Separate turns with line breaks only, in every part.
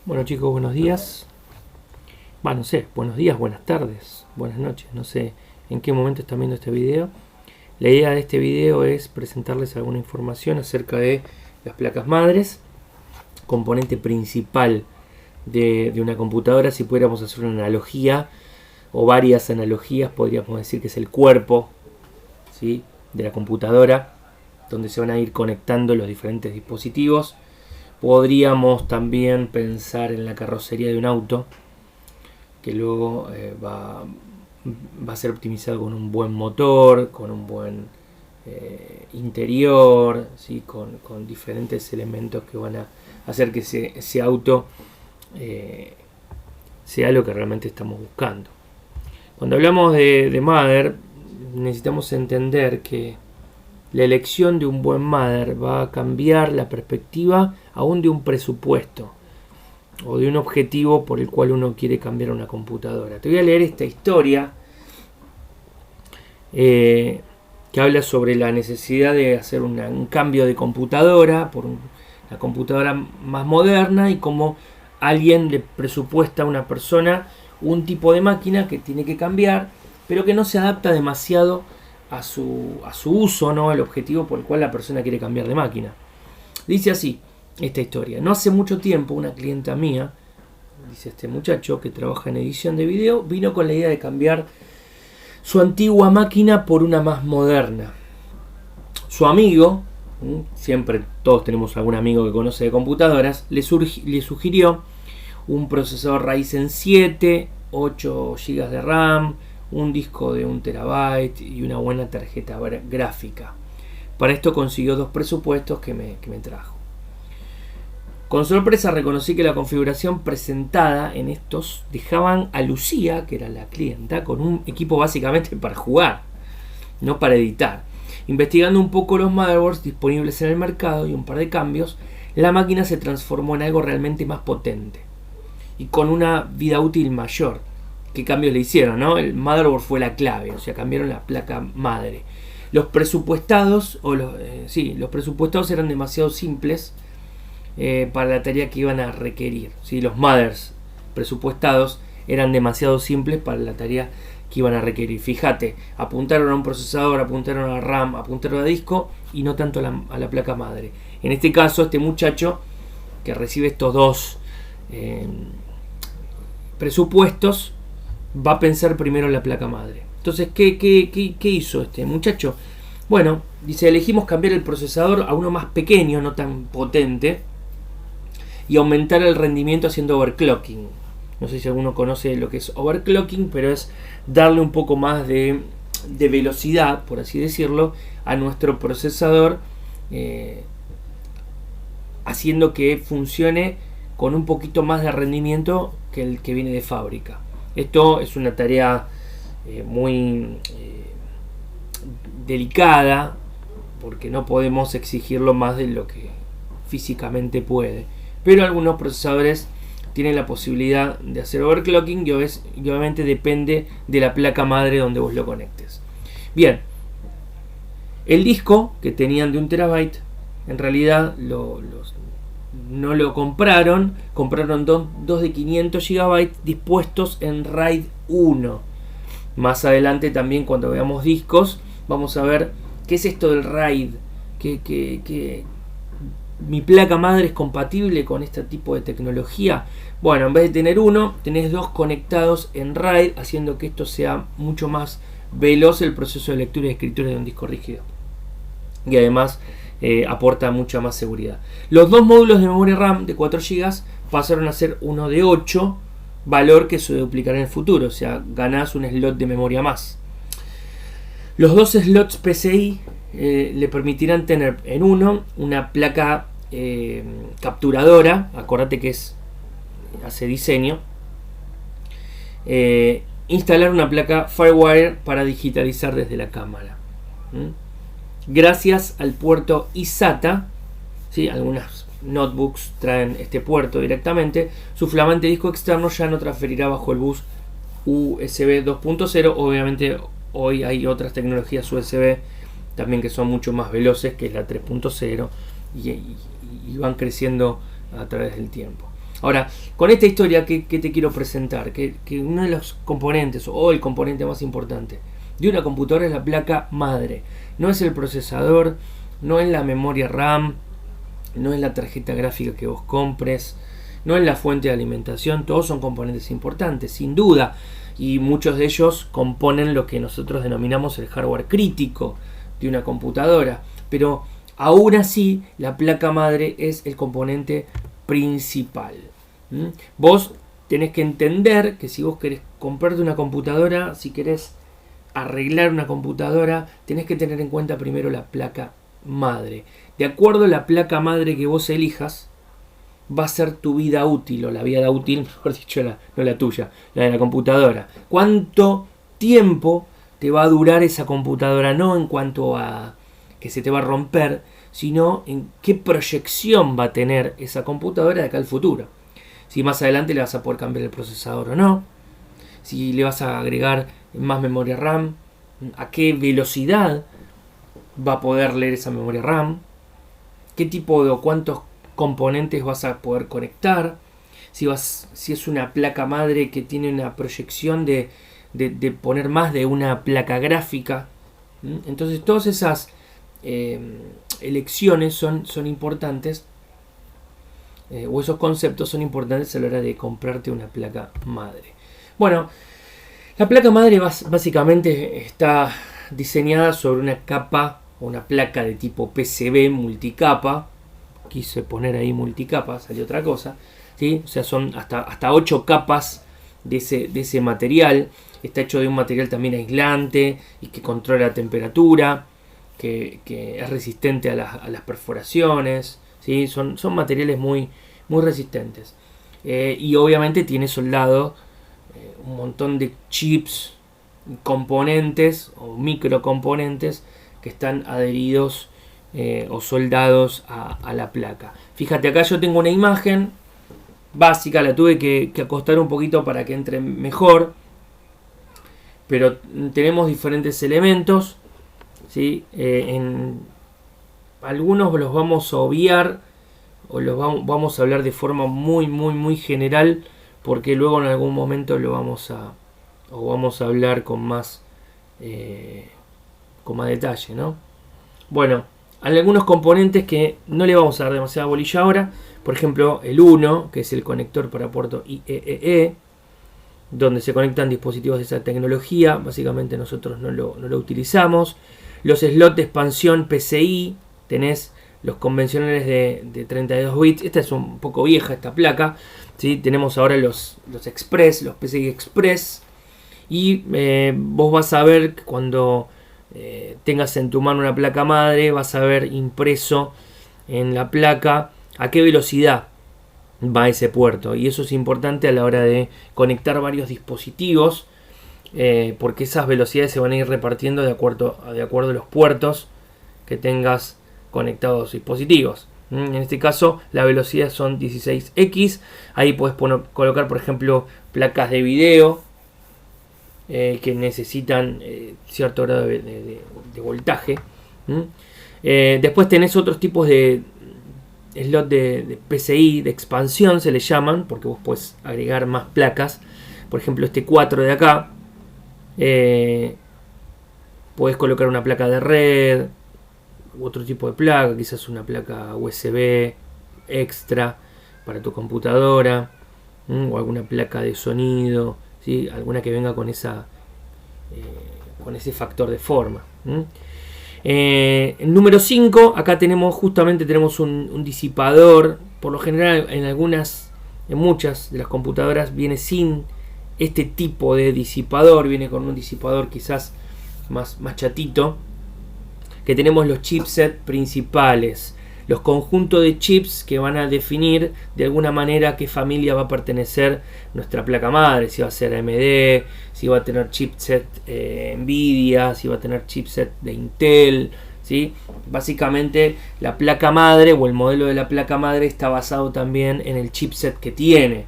Bueno chicos, buenos días. No sé, buenos días, buenas tardes, buenas noches. No sé en qué momento están viendo este video. La idea de este video es presentarles alguna información acerca de las placas madres, componente principal de una computadora. Si pudiéramos hacer una analogía o varias analogías, podríamos decir que es el cuerpo, ¿sí?, de la computadora, donde se van a ir conectando los diferentes dispositivos. Podríamos también pensar en la carrocería de un auto, que luego va a ser optimizado con un buen motor, con un buen interior, ¿sí?, con diferentes elementos que van a hacer que ese auto sea lo que realmente estamos buscando. Cuando hablamos de mother, necesitamos entender que la elección de un buen mother va a cambiar la perspectiva aún de un presupuesto o de un objetivo por el cual uno quiere cambiar una computadora. Te voy a leer esta historia que habla sobre la necesidad de hacer un cambio de computadora por una computadora más moderna, y cómo alguien le presupuesta a una persona un tipo de máquina que tiene que cambiar, pero que no se adapta demasiado a su uso, ¿no?, el objetivo por el cual la persona quiere cambiar de máquina. Dice así esta historia: no hace mucho tiempo una clienta mía, dice este muchacho que trabaja en edición de video, vino con la idea de cambiar su antigua máquina por una más moderna. Su amigo, siempre todos tenemos algún amigo que conoce de computadoras, le sugirió un procesador Ryzen 7, 8 GB de RAM, un disco de 1 TB y una buena tarjeta gráfica. Para esto consiguió dos presupuestos que me trajo. Con sorpresa reconocí que la configuración presentada en estos dejaban a Lucía, que era la clienta, con un equipo básicamente para jugar, no para editar. Investigando un poco los motherboards disponibles en el mercado y un par de cambios, la máquina se transformó en algo realmente más potente y con una vida útil mayor. ¿Qué cambios le hicieron, no? El motherboard fue la clave, o sea, cambiaron la placa madre. Los presupuestados eran demasiado simples para la tarea que iban a requerir. ¿Sí? Los mothers presupuestados eran demasiado simples para la tarea que iban a requerir. Fíjate, apuntaron a un procesador, apuntaron a RAM, apuntaron a disco y no tanto a la placa madre. En este caso, este muchacho que recibe estos dos presupuestos va a pensar primero en la placa madre. Entonces, ¿qué hizo este muchacho? Bueno, dice: elegimos cambiar el procesador a uno más pequeño, no tan potente, y aumentar el rendimiento haciendo overclocking. No sé si alguno conoce lo que es overclocking, pero es darle un poco más de velocidad, por así decirlo, a nuestro procesador, haciendo que funcione con un poquito más de rendimiento que el que viene de fábrica. Esto es una tarea muy delicada, porque no podemos exigirlo más de lo que físicamente puede. Pero algunos procesadores tienen la posibilidad de hacer overclocking y obviamente depende de la placa madre donde vos lo conectes. Bien, el disco que tenían de 1 TB, en realidad no lo compraron dos de 500 GB dispuestos en RAID 1. Más adelante también, cuando veamos discos, vamos a ver qué es esto del RAID, que mi placa madre es compatible con este tipo de tecnología. Bueno, en vez de tener uno, tenés dos conectados en RAID, haciendo que esto sea mucho más veloz el proceso de lectura y escritura de un disco rígido. Y además aporta mucha más seguridad. Los dos módulos de memoria RAM de 4 GB pasaron a ser uno de 8, valor que se duplicará en el futuro, o sea, ganás un slot de memoria más. Los dos slots PCI le permitirán tener en uno una placa capturadora, acordate que hace diseño, instalar una placa FireWire para digitalizar desde la cámara. Gracias al puerto iSATA, ¿sí?, algunas notebooks traen este puerto directamente, su flamante disco externo ya no transferirá bajo el bus USB 2.0. Obviamente hoy hay otras tecnologías USB también que son mucho más veloces, que es la 3.0, y van creciendo a través del tiempo. Ahora, con esta historia, ¿qué te quiero presentar? Que uno de los componentes, o el componente más importante de una computadora es la placa madre. No es el procesador, no es la memoria RAM, no es la tarjeta gráfica que vos compres, no es la fuente de alimentación. Todos son componentes importantes, sin duda. Y muchos de ellos componen lo que nosotros denominamos el hardware crítico de una computadora. Pero aún así, la placa madre es el componente principal. Vos tenés que entender que si vos querés comprarte una computadora, si querés arreglar una computadora, tenés que tener en cuenta primero la placa madre. De acuerdo a la placa madre que vos elijas, va a ser tu vida útil, o la vida útil, mejor dicho, no la tuya, la de la computadora. ¿Cuánto tiempo te va a durar esa computadora? No en cuanto a que se te va a romper, sino en qué proyección va a tener esa computadora de acá al futuro. Si más adelante le vas a poder cambiar el procesador o no, si le vas a agregar más memoria RAM, a qué velocidad va a poder leer esa memoria RAM, qué tipo de o cuántos componentes vas a poder conectar, si es una placa madre que tiene una proyección de poner más de una placa gráfica. Entonces todas esas elecciones son importantes, o esos conceptos son importantes a la hora de comprarte una placa madre. Bueno, la placa madre básicamente está diseñada sobre una capa o una placa de tipo PCB multicapa. Quise poner ahí multicapa, salió otra cosa, ¿sí? O sea, son hasta 8 capas de ese material. Está hecho de un material también aislante y que controla la temperatura, que es resistente a las perforaciones, ¿sí? Son materiales muy resistentes. Y obviamente tiene soldado un montón de chips, componentes o microcomponentes que están adheridos o soldados a la placa. Fíjate, acá yo tengo una imagen básica, la tuve que acostar un poquito para que entre mejor, pero tenemos diferentes elementos, ¿sí? En algunos los vamos a obviar o los vamos a hablar de forma muy general, porque luego en algún momento lo vamos a hablar con más detalle, ¿no? Bueno, hay algunos componentes que no le vamos a dar demasiada bolilla ahora. Por ejemplo, el 1, que es el conector para puerto IEEE, donde se conectan dispositivos de esa tecnología. Básicamente nosotros no lo utilizamos. Los slots de expansión PCI, tenés los convencionales de 32 bits. Esta es un poco vieja, esta placa, ¿sí? Tenemos ahora los Express, los PCI Express. Y vos vas a ver que cuando tengas en tu mano una placa madre, vas a ver impreso en la placa a qué velocidad va ese puerto, y eso es importante a la hora de conectar varios dispositivos, porque esas velocidades se van a ir repartiendo de acuerdo a los puertos que tengas conectados dispositivos. En este caso la velocidad son 16x. Ahí puedes colocar, por ejemplo, placas de video que necesitan cierto grado de voltaje. Después tenés otros tipos de slot de PCI de expansión, se le llaman, porque vos puedes agregar más placas. Por ejemplo, este 4 de acá, podés colocar una placa de red, otro tipo de placa, quizás una placa USB extra para tu computadora, o alguna placa de sonido, ¿sí? Alguna que venga con ese factor de forma. El número 5, acá tenemos un disipador. Por lo general en muchas de las computadoras viene sin este tipo de disipador, viene con un disipador quizás más chatito. Que tenemos los chipsets principales, los conjuntos de chips que van a definir de alguna manera a qué familia va a pertenecer nuestra placa madre, si va a ser AMD, si va a tener chipset Nvidia, si va a tener chipset de Intel, ¿sí? Básicamente la placa madre o el modelo de la placa madre está basado también en el chipset que tiene.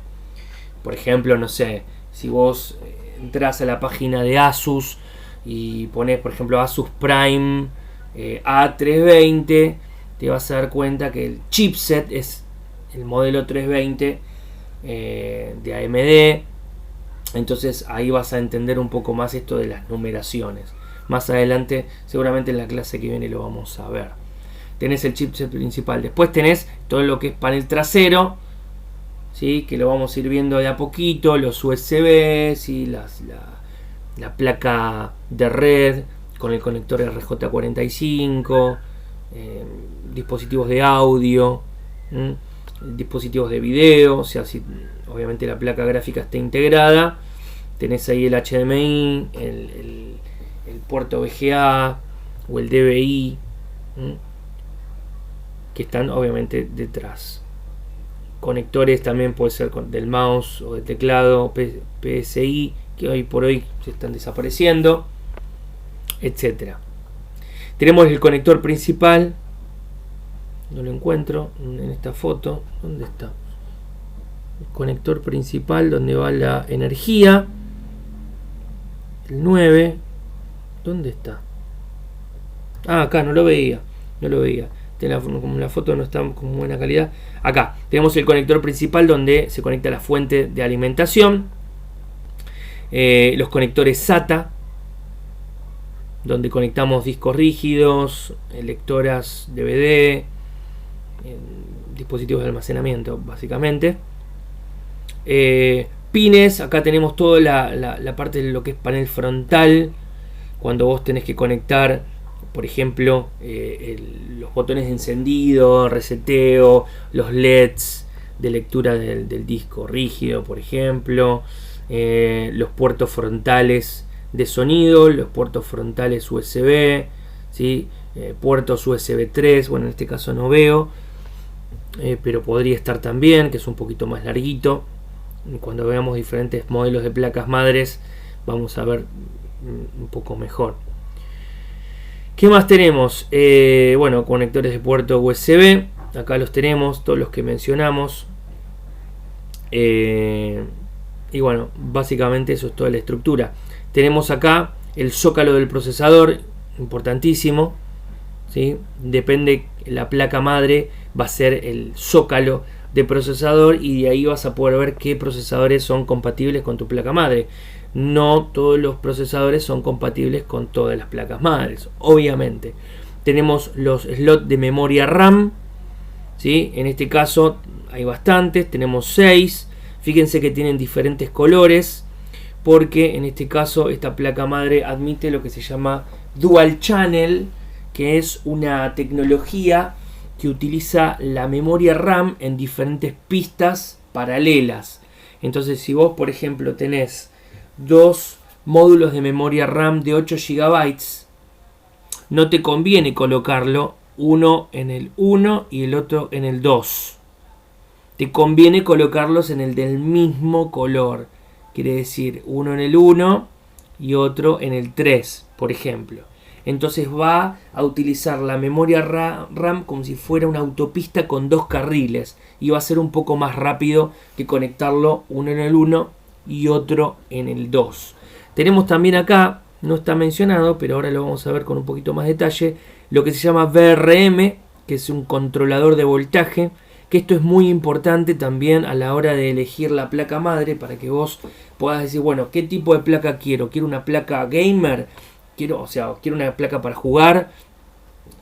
Por ejemplo, no sé, si vos entras a la página de Asus y pones, por ejemplo, Asus Prime A320, te vas a dar cuenta que el chipset es el modelo 320 de AMD. Entonces ahí vas a entender un poco más esto de las numeraciones. Más adelante, seguramente en la clase que viene lo vamos a ver. Tenés el chipset principal. Después tenés todo lo que es panel trasero, ¿sí? Que lo vamos a ir viendo de a poquito. Los USB, ¿sí? La placa de red con el conector RJ45, dispositivos de audio, dispositivos de video, o sea, si obviamente la placa gráfica está integrada, tenés ahí el HDMI, el puerto VGA o el DVI, que están obviamente detrás. Conectores también puede ser del mouse o del teclado PSI, que hoy por hoy se están desapareciendo, etcétera. Tenemos el conector principal, no lo encuentro en esta foto. ¿Dónde está? El conector principal donde va la energía, el 9. ¿Dónde está? Ah, acá no lo veía. Como la foto no está con buena calidad. Acá tenemos el conector principal donde se conecta la fuente de alimentación. Los conectores SATA, donde conectamos discos rígidos, lectoras DVD, dispositivos de almacenamiento, básicamente. Pines, acá tenemos toda la parte de lo que es panel frontal. Cuando vos tenés que conectar, por ejemplo, los botones de encendido, reseteo, los LEDs de lectura del disco rígido, por ejemplo, los puertos frontales de sonido, los puertos frontales USB, ¿sí? Puertos USB 3, bueno, en este caso no veo, pero podría estar también, que es un poquito más larguito. Cuando veamos diferentes modelos de placas madres vamos a ver un poco mejor. ¿Qué más tenemos? Bueno, conectores de puerto USB, acá los tenemos, todos los que mencionamos. Y bueno, básicamente eso es toda la estructura. Tenemos acá el zócalo del procesador, importantísimo, ¿sí? Depende, la placa madre va a ser el zócalo de procesador y de ahí vas a poder ver qué procesadores son compatibles con tu placa madre. No todos los procesadores son compatibles con todas las placas madres, obviamente. Tenemos los slots de memoria RAM, ¿sí? En este caso hay bastantes, tenemos 6. Fíjense que tienen diferentes colores, porque en este caso esta placa madre admite lo que se llama Dual Channel, que es una tecnología que utiliza la memoria RAM en diferentes pistas paralelas. Entonces, si vos, por ejemplo, tenés dos módulos de memoria RAM de 8 GB, no te conviene colocarlo uno en el 1 y el otro en el 2. Te conviene colocarlos en el del mismo color. Quiere decir, uno en el 1 y otro en el 3, por ejemplo. Entonces va a utilizar la memoria RAM como si fuera una autopista con 2 carriles. Y va a ser un poco más rápido que conectarlo uno en el 1 y otro en el 2. Tenemos también acá, no está mencionado, pero ahora lo vamos a ver con un poquito más detalle, lo que se llama VRM, que es un controlador de voltaje. Que esto es muy importante también a la hora de elegir la placa madre, para que vos puedas decir, bueno, ¿qué tipo de placa quiero? ¿Quiero una placa gamer? Quiero una placa para jugar,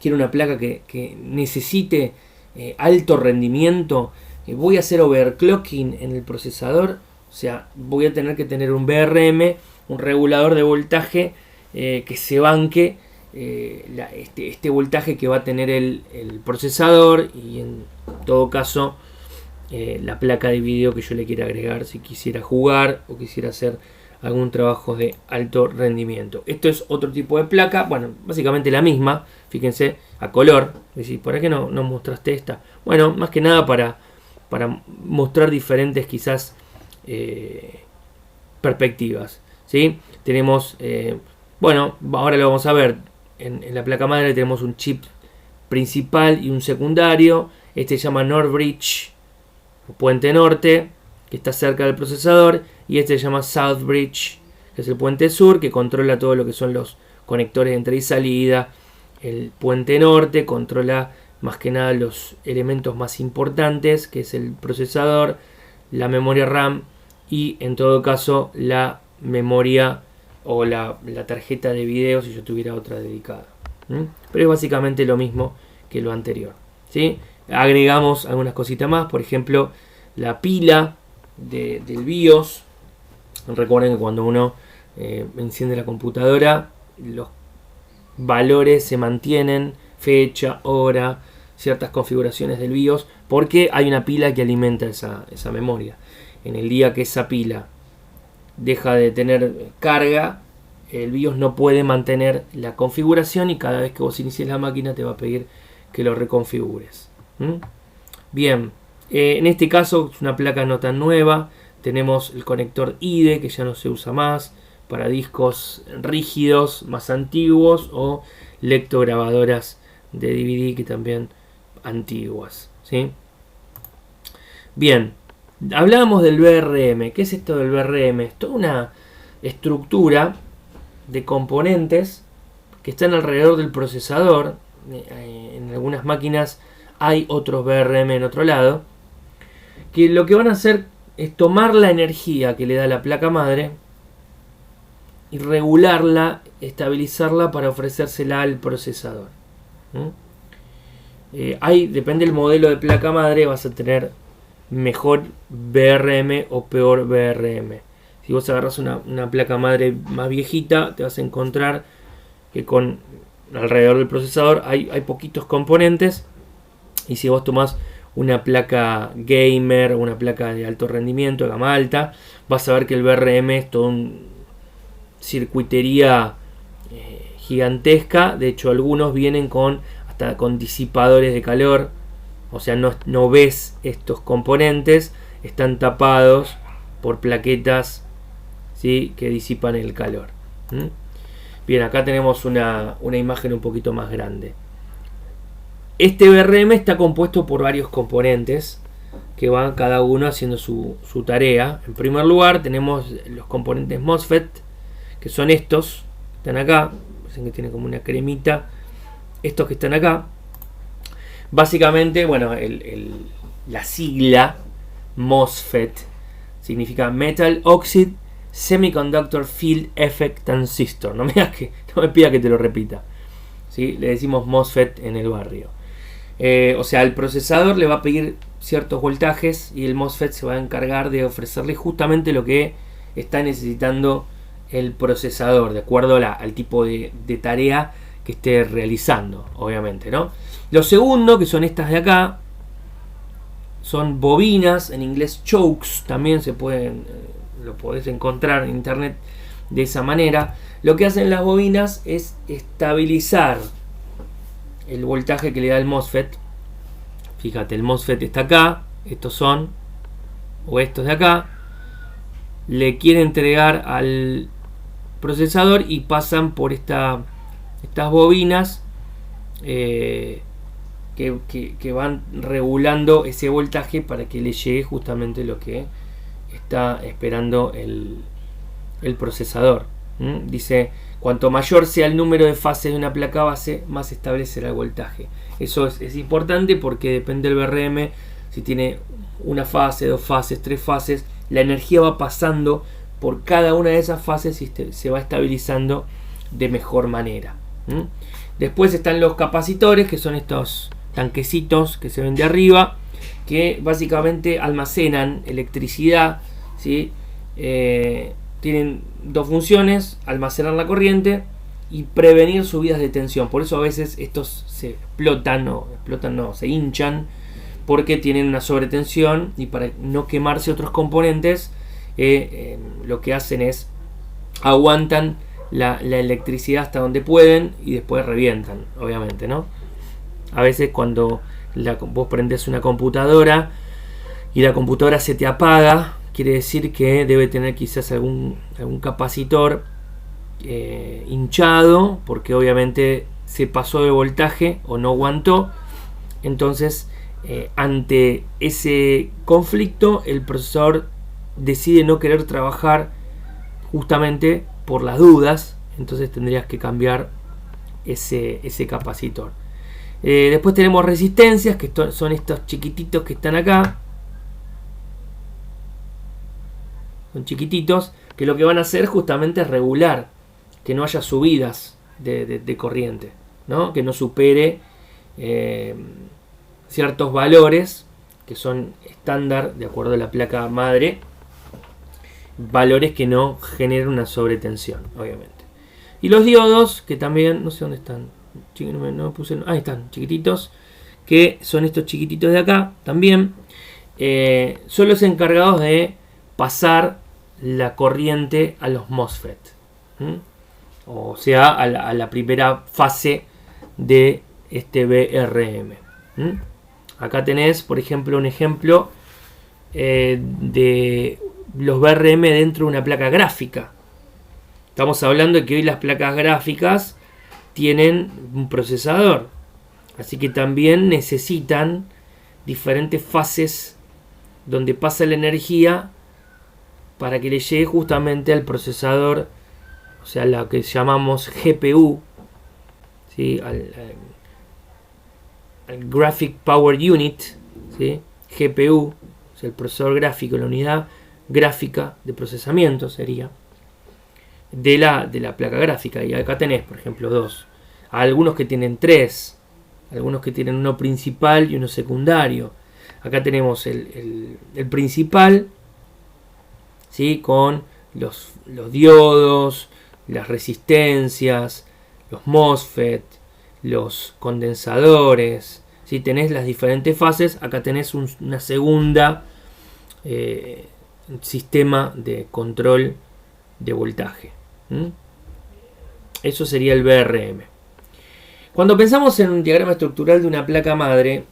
quiero una placa que necesite alto rendimiento, voy a hacer overclocking en el procesador, o sea, voy a tener que tener un VRM, un regulador de voltaje que se banque este voltaje que va a tener el procesador, y en todo caso la placa de video que yo le quiera agregar si quisiera jugar o quisiera hacer algún trabajo de alto rendimiento. Esto es otro tipo de placa, bueno, básicamente la misma, fíjense, a color. Es decir, ¿por qué no mostraste esta? Bueno, más que nada para mostrar diferentes quizás perspectivas, ¿sí? Tenemos, bueno, ahora lo vamos a ver, en la placa madre tenemos un chip principal y un secundario. Este se llama Northbridge, puente norte, que está cerca del procesador, y este se llama Southbridge, que es el puente sur, que controla todo lo que son los conectores de entrada y salida. El puente norte controla más que nada los elementos más importantes, que es el procesador, la memoria RAM y en todo caso la memoria o la tarjeta de video si yo tuviera otra dedicada. Pero es básicamente lo mismo que lo anterior, ¿sí? Agregamos algunas cositas más, por ejemplo la pila del BIOS. Recuerden que cuando uno enciende la computadora, los valores se mantienen, fecha, hora, ciertas configuraciones del BIOS, porque hay una pila que alimenta esa memoria. En el día que esa pila deja de tener carga, el BIOS no puede mantener la configuración y cada vez que vos inicies la máquina te va a pedir que lo reconfigures. Bien, en este caso es una placa no tan nueva. Tenemos el conector IDE que ya no se usa más para discos rígidos más antiguos o lectograbadoras de DVD que también antiguas, ¿sí? Bien, hablábamos del VRM. ¿Qué es esto del VRM? Es toda una estructura de componentes que están alrededor del procesador. En algunas máquinas hay otros VRM en otro lado, que lo que van a hacer es tomar la energía que le da la placa madre y regularla, estabilizarla para ofrecérsela al procesador. Depende del modelo de placa madre, vas a tener mejor VRM o peor VRM. Si vos agarras una placa madre más viejita, te vas a encontrar que con alrededor del procesador hay poquitos componentes, y si vos tomás una placa gamer o una placa de alto rendimiento, de gama alta, vas a ver que el VRM es toda una circuitería gigantesca. De hecho, algunos vienen hasta con disipadores de calor, o sea, no ves estos componentes, están tapados por plaquetas, ¿sí?, que disipan el calor. Bien, acá tenemos una imagen un poquito más grande. Este VRM está compuesto por varios componentes que van cada uno haciendo su tarea. En primer lugar tenemos los componentes MOSFET, que son estos que están acá. Ven que tiene como una cremita. Estos que están acá. Básicamente, bueno, la sigla MOSFET significa Metal Oxide Semiconductor Field Effect Transistor. No me pida que te lo repita, ¿sí? Le decimos MOSFET en el barrio. O sea, el procesador le va a pedir ciertos voltajes y el MOSFET se va a encargar de ofrecerle justamente lo que está necesitando el procesador, de acuerdo al tipo de tarea que esté realizando, obviamente, ¿no? Lo segundo, que son estas de acá, son bobinas, en inglés chokes, también lo podés encontrar en internet de esa manera. Lo que hacen las bobinas es estabilizar el voltaje que le da el MOSFET. Fíjate, el MOSFET está acá, estos de acá, le quiere entregar al procesador y pasan por estas bobinas que van regulando ese voltaje para que le llegue justamente lo que está esperando el procesador. Dice: cuanto mayor sea el número de fases de una placa base, más estable será el voltaje. Eso es importante porque depende del VRM. Si tiene una fase, dos fases, tres fases, la energía va pasando por cada una de esas fases y se va estabilizando de mejor manera. Después están los capacitores, que son estos tanquecitos que se ven de arriba, que básicamente almacenan electricidad, ¿sí? Tienen dos funciones: almacenar la corriente y prevenir subidas de tensión. Por eso a veces estos se se hinchan, porque tienen una sobretensión, y para no quemarse otros componentes, lo que hacen es aguantan la electricidad hasta donde pueden y después revientan, obviamente, ¿no? A veces cuando vos prendés una computadora y la computadora se te apaga, quiere decir que debe tener quizás algún capacitor hinchado, porque obviamente se pasó de voltaje o no aguantó. Entonces, ante ese conflicto, el procesador decide no querer trabajar justamente por las dudas. Entonces tendrías que cambiar ese capacitor. Después tenemos resistencias, que son estos chiquititos que están acá, son chiquititos, que lo que van a hacer justamente es regular que no haya subidas de corriente, ¿no? Que no supere ciertos valores que son estándar de acuerdo a la placa madre, valores que no generen una sobretensión, obviamente. Y los diodos, que también, no sé dónde están, no puse, ahí están, chiquititos, que son estos chiquititos de acá, también, son los encargados de pasar la corriente a los MOSFET, o sea, a la primera fase de este VRM. Acá tenés, por ejemplo, un ejemplo de los VRM dentro de una placa gráfica. Estamos hablando de que hoy las placas gráficas tienen un procesador, así que también necesitan diferentes fases donde pasa la energía para que le llegue justamente al procesador, o sea, lo que llamamos GPU, ¿sí? al Graphic Power Unit, ¿sí? GPU, o sea, el procesador gráfico, la unidad gráfica de procesamiento sería de la placa gráfica. Y acá tenés, por ejemplo, dos. Algunos que tienen tres, algunos que tienen uno principal y uno secundario. Acá tenemos el principal, ¿sí? Con los diodos, las resistencias, los MOSFET, los condensadores, ¿sí? Tenés las diferentes fases. Acá tenés una segunda sistema de control de voltaje. Eso sería el VRM. Cuando pensamos en un diagrama estructural de una placa madre,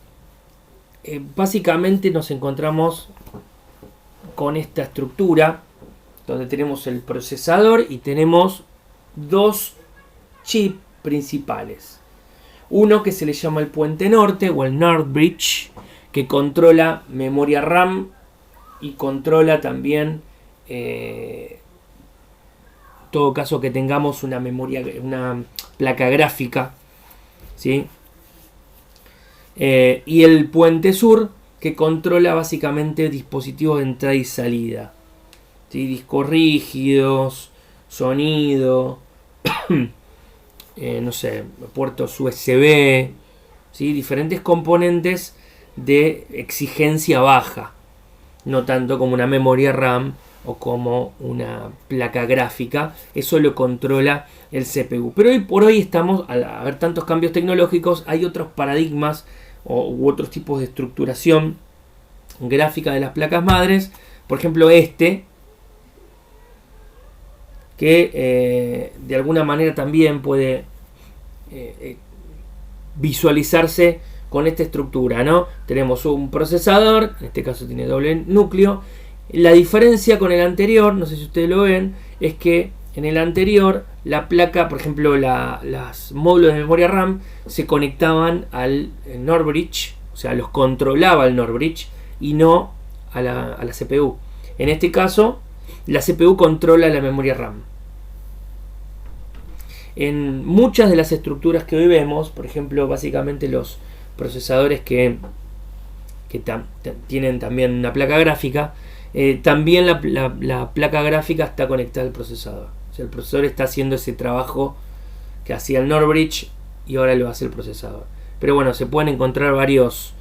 básicamente nos encontramos con esta estructura donde tenemos el procesador y tenemos dos chips principales. Uno que se le llama el puente norte o el North Bridge, que controla memoria RAM y controla también todo caso que tengamos una placa gráfica, ¿sí? Y el puente sur, que controla básicamente dispositivos de entrada y salida, ¿sí? Discos rígidos, sonido, no sé, puertos USB, ¿sí? Diferentes componentes de exigencia baja, no tanto como una memoria RAM o como una placa gráfica. Eso lo controla el CPU. Pero hoy por hoy estamos, al haber tantos cambios tecnológicos, hay otros paradigmas u otros tipos de estructuración gráfica de las placas madres. Por ejemplo, que de alguna manera también puede visualizarse con esta estructura, ¿no? Tenemos un procesador, en este caso tiene doble núcleo. La diferencia con el anterior, no sé si ustedes lo ven, es que en el anterior la placa, por ejemplo, las módulos de memoria RAM se conectaban al NOR Bridge, o sea, los controlaba el NOR Bridge y no a la CPU. En este caso, la CPU controla la memoria RAM. En muchas de las estructuras que hoy vemos, por ejemplo, básicamente los procesadores que tienen también una placa gráfica, también la placa gráfica está conectada al procesador. O sea, el procesador está haciendo ese trabajo que hacía el NOR Bridge y ahora lo hace el procesador. Pero bueno, se pueden encontrar varias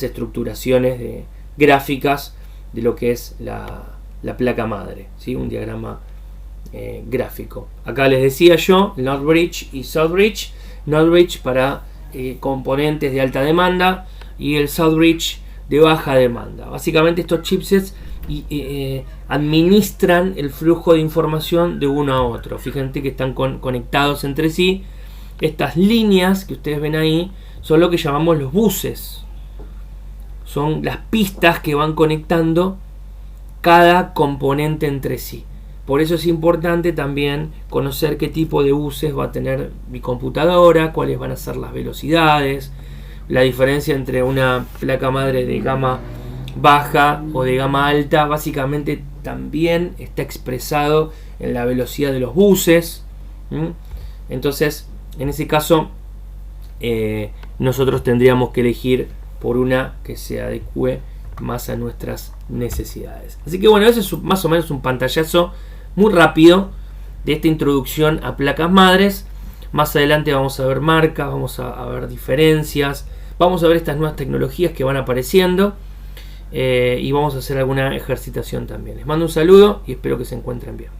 estructuraciones gráficas de lo que es la placa madre, ¿sí? Un diagrama gráfico. Acá les decía yo, North Bridge y South Bridge. North Bridge para componentes de alta demanda y el South Bridge de baja demanda. Básicamente estos chipsets administran el flujo de información de uno a otro. Fíjense que están conectados entre sí. Estas líneas que ustedes ven ahí son lo que llamamos los buses. Son las pistas que van conectando cada componente entre sí. Por eso es importante también conocer qué tipo de buses va a tener mi computadora, cuáles van a ser las velocidades, la diferencia entre una placa madre de gama baja o de gama alta. Básicamente también está expresado en la velocidad de los buses. Entonces, en ese caso, nosotros tendríamos que elegir por una que se adecue más a nuestras necesidades. Así que bueno, ese es más o menos un pantallazo muy rápido de esta introducción a placas madres. Más adelante vamos a ver marcas, vamos a ver diferencias, vamos a ver estas nuevas tecnologías que van apareciendo y vamos a hacer alguna ejercitación también. Les mando un saludo y espero que se encuentren bien.